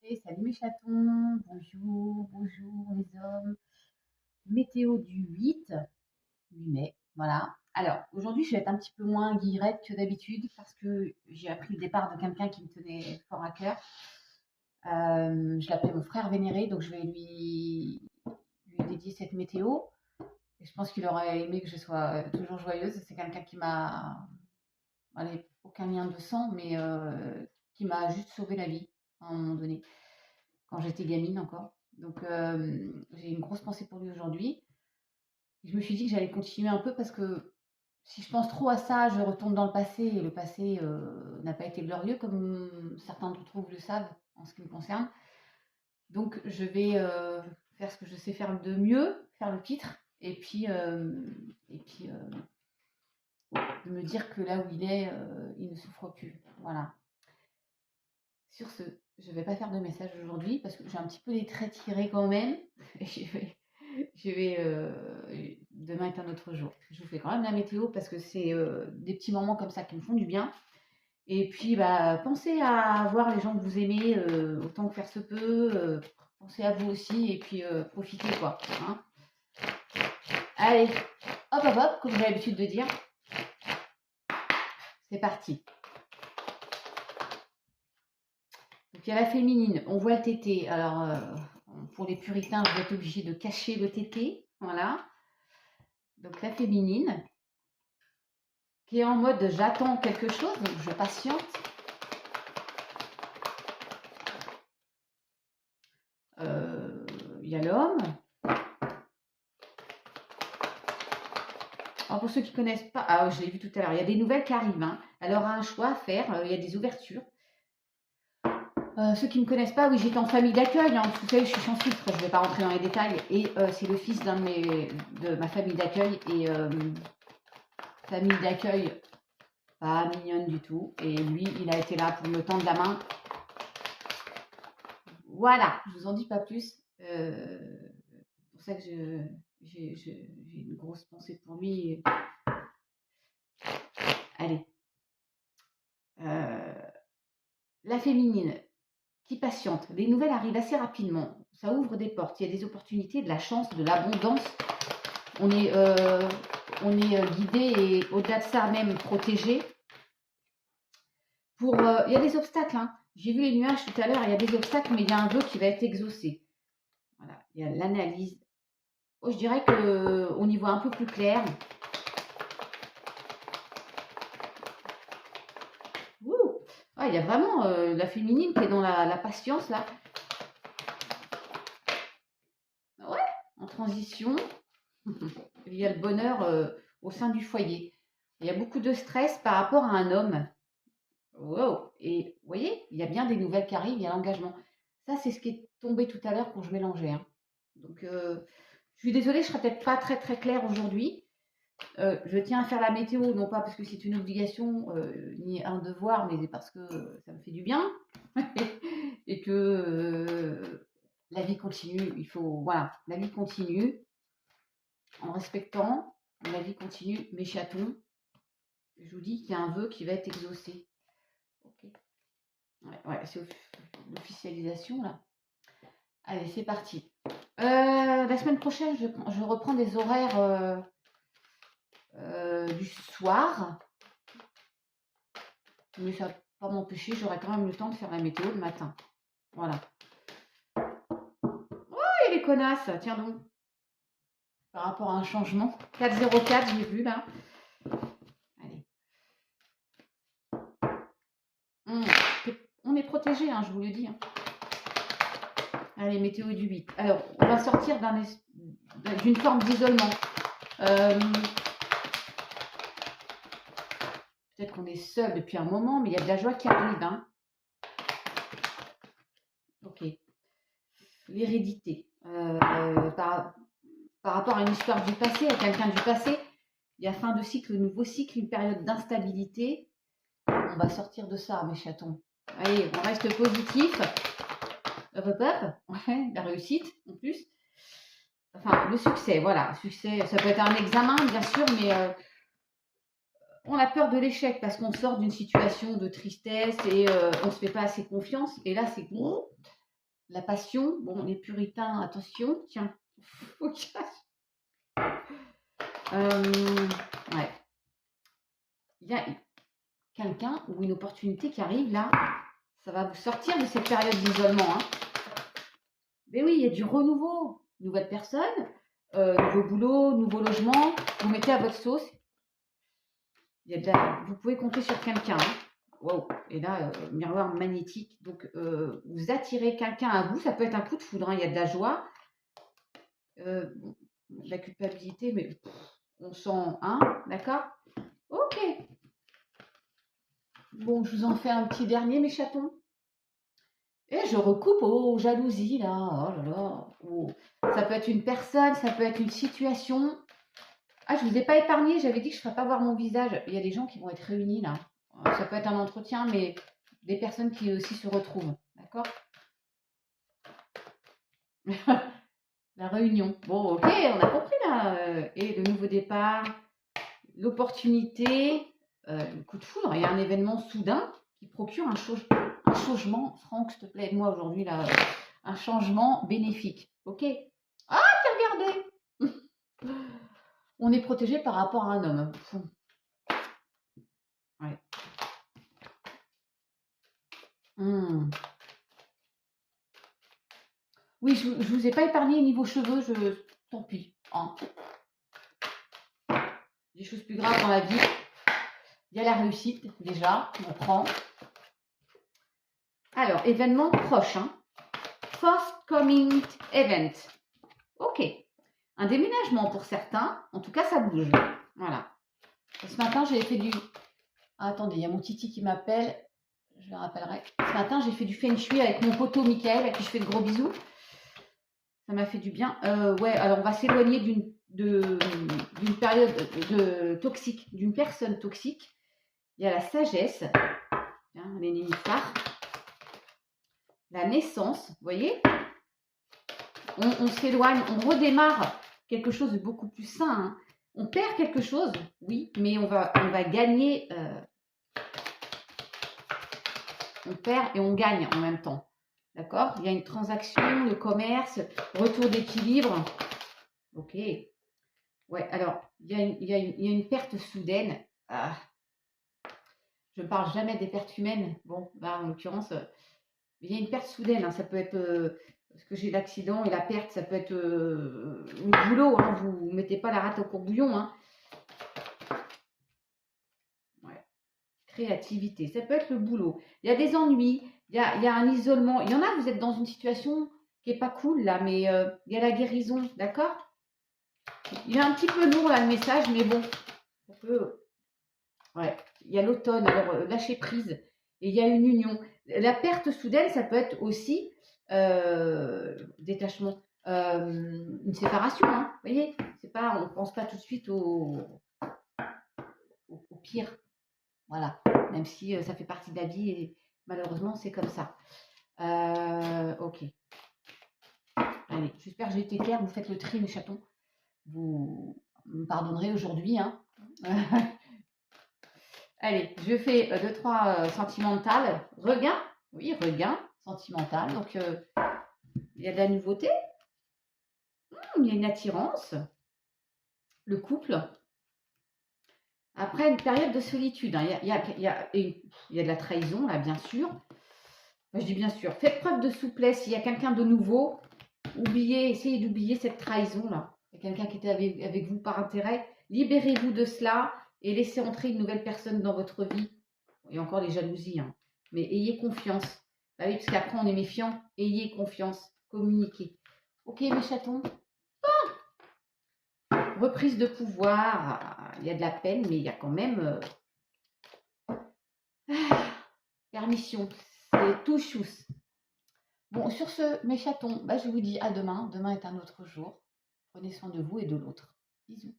Et salut mes chatons, bonjour, bonjour les hommes. Météo du 8 mai, voilà. Alors aujourd'hui je vais être un petit peu moins guillerette que d'habitude parce que j'ai appris le départ de quelqu'un qui me tenait fort à cœur. Je l'appelais mon frère vénéré, donc je vais lui dédier cette météo. Et je pense qu'il aurait aimé que je sois toujours joyeuse. C'est quelqu'un qui m'a, allez, aucun lien de sang, mais qui m'a juste sauvé la vie à un moment donné, quand j'étais gamine encore. Donc j'ai une grosse pensée pour lui aujourd'hui. Je me suis dit que j'allais continuer un peu parce que si je pense trop à ça, je retombe dans le passé et le passé n'a pas été glorieux comme certains d'entre vous le savent en ce qui me concerne. Donc je vais faire ce que je sais faire de mieux, faire le pitre et puis de me dire que là où il est, il ne souffre plus. Voilà. Sur ce, je ne vais pas faire de message aujourd'hui parce que j'ai un petit peu les traits tirés quand même. Demain est un autre jour. Je vous fais quand même la météo parce que c'est des petits moments comme ça qui me font du bien. Et puis, bah, pensez à voir les gens que vous aimez autant que faire se peut. Pensez à vous aussi et puis profitez quoi. Hein. Allez, hop hop hop, comme j'ai l'habitude de dire. C'est parti. Donc il y a la féminine, on voit le tété. Alors pour les puritains, vous êtes obligés de cacher le tété. Voilà. Donc la féminine, qui est en mode j'attends quelque chose, donc je patiente. Il y a l'homme. Alors pour ceux qui ne connaissent pas, ah, je l'ai vu tout à l'heure, il y a des nouvelles qui arrivent. Hein. Elle aura un choix à faire, il y a des ouvertures. Ceux qui ne me connaissent pas, oui, j'étais en famille d'accueil. Hein. Vous savez, je suis sans filtre, je ne vais pas rentrer dans les détails. Et c'est le fils de ma famille d'accueil. Et famille d'accueil, pas mignonne du tout. Et lui, il a été là pour me tendre la main. Voilà, je vous en dis pas plus. C'est pour ça que j'ai une grosse pensée pour lui. Allez. La féminine qui patiente. Les nouvelles arrivent assez rapidement. Ça ouvre des portes. Il y a des opportunités, de la chance, de l'abondance. On est guidé et au-delà de ça même protégé. Il y a des obstacles. Hein. J'ai vu les nuages tout à l'heure. Il y a des obstacles, mais il y a un vœu qui va être exaucé. Voilà. Il y a l'analyse. Oh, je dirais qu'on y voit un peu plus clair. Ouais, il y a vraiment la féminine qui est dans la patience là. Ouais, en transition. Il y a le bonheur au sein du foyer. Il y a beaucoup de stress par rapport à un homme. Wow. Et vous voyez, il y a bien des nouvelles qui arrivent, il y a l'engagement. Ça, c'est ce qui est tombé tout à l'heure quand je mélangeais. Hein. Donc, je suis désolée, je ne serai peut-être pas très très claire aujourd'hui. Je tiens à faire la météo, non pas parce que c'est une obligation ni un devoir, mais parce que ça me fait du bien et que la vie continue. Il faut, voilà, la vie continue en respectant. La vie continue, mes chatons. Je vous dis qu'il y a un vœu qui va être exaucé. Ok. Ouais, c'est l'officialisation là. Allez, c'est parti. La semaine prochaine, je reprends des horaires du soir. Mais ça ne va pas m'empêcher, j'aurai quand même le temps de faire la météo le matin. Voilà. Oh, il y a les connasses, tiens donc. Par rapport à un changement. 404, j'ai vu là. Allez. On est protégé, hein, je vous le dis. Hein. Allez, météo du 8. Alors, on va sortir d'une forme d'isolement. Peut-être qu'on est seul depuis un moment, mais il y a de la joie qui arrive. Hein. Ok. L'hérédité. Par rapport à une histoire du passé, à quelqu'un du passé, il y a fin de cycle, nouveau cycle, une période d'instabilité. On va sortir de ça, mes chatons. Allez, on reste positif. Hop, hop, hop. Ouais, la réussite, en plus. Enfin, le succès, voilà. Succès, ça peut être un examen, bien sûr, mais on a peur de l'échec parce qu'on sort d'une situation de tristesse et on ne se fait pas assez confiance. Et là, c'est gros. La passion, bon, les puritains, attention, tiens, faut que ouais. Il y a quelqu'un ou une opportunité qui arrive là, ça va vous sortir de cette période d'isolement. Hein. Mais oui, il y a du renouveau, nouvelle personne, nouveau boulot, nouveau logement, vous mettez à votre sauce. Il y a vous pouvez compter sur quelqu'un. Hein. Wow. Et là, miroir magnétique. Donc, vous attirez quelqu'un à vous. Ça peut être un coup de foudre. Hein. Il y a de la joie, bon, de la culpabilité, mais on sent, hein, d'accord? Ok. Bon, je vous en fais un petit dernier, mes chatons. Et je recoupe aux jalousies, là. Oh là là. Oh. Ça peut être une personne, ça peut être une situation. Ah, je ne vous ai pas épargné. J'avais dit que je ne ferais pas voir mon visage. Il y a des gens qui vont être réunis, là. Ça peut être un entretien, mais des personnes qui aussi se retrouvent. D'accord? La réunion. Bon, ok, on a compris, là. Et le nouveau départ, l'opportunité, le coup de foudre. Il y a un événement soudain qui procure un changement. Franck, s'il te plaît, aide-moi aujourd'hui, là. Un changement bénéfique. Ok? Ah, puis regardez! On est protégé par rapport à un homme. Ouais. Oui, je ne vous ai pas épargné niveau cheveux, tant pis. Hein. Des choses plus graves dans la vie. Il y a la réussite, déjà, on prend. Alors, événement proche. Hein. Forthcoming event. Ok. Un déménagement pour certains. En tout cas, ça bouge. Voilà. Ce matin, j'ai fait du... Ah, attendez, il y a mon Titi qui m'appelle. Je le rappellerai. Ce matin, j'ai fait du feng shui avec mon poteau Mickaël, à qui je fais de gros bisous. Ça m'a fait du bien. Ouais, alors on va s'éloigner d'une période toxique, d'une personne toxique. Il y a la sagesse, hein, les nénuphars, la naissance, vous voyez. On s'éloigne, on redémarre quelque chose de beaucoup plus sain. Hein. On perd quelque chose, oui, mais on va gagner. On perd et on gagne en même temps. D'accord? Il y a une transaction, le commerce, retour d'équilibre. Ok. Ouais, alors, il y a une perte soudaine. Ah, je ne parle jamais des pertes humaines. Bon, là, en l'occurrence, il y a une perte soudaine. Hein, ça peut être, parce que j'ai l'accident et la perte, ça peut être le boulot. Hein, vous ne mettez pas la rate au courbouillon. Hein. Ouais. Créativité, ça peut être le boulot. Il y a des ennuis, il y a un isolement. Il y en a, vous êtes dans une situation qui n'est pas cool, là, mais il y a la guérison, d'accord? Il est un petit peu lourd, là, le message, mais bon, ça peut... Ouais, il y a l'automne, alors lâcher prise, et il y a une union. La perte soudaine, ça peut être aussi détachement, une séparation, hein, vous voyez, c'est pas, on ne pense pas tout de suite au pire, voilà, même si ça fait partie de la vie et malheureusement c'est comme ça. Ok, allez, j'espère que j'ai été claire, vous faites le tri mes chatons, vous me pardonnerez aujourd'hui, hein. Allez, je fais 2-3 sentimentales. Regain, oui, regain, sentimental. Donc, il y a de la nouveauté. Il y a une attirance. Le couple. Après, une période de solitude. Hein. Il y a de la trahison, là, bien sûr. Moi, je dis bien sûr. Faites preuve de souplesse. S'il y a quelqu'un de nouveau, essayez d'oublier cette trahison-là. Il y a quelqu'un qui était avec vous par intérêt. Libérez-vous de cela et laissez entrer une nouvelle personne dans votre vie. Il y a encore les jalousies, hein. Mais ayez confiance. Bah oui, parce qu'après on est méfiant. Ayez confiance. Communiquez. Ok, mes chatons. Reprise de pouvoir. Il y a de la peine, mais il y a quand même permission. C'est tout chousse. Bon, sur ce, mes chatons, bah, je vous dis à demain. Demain est un autre jour. Prenez soin de vous et de l'autre. Bisous.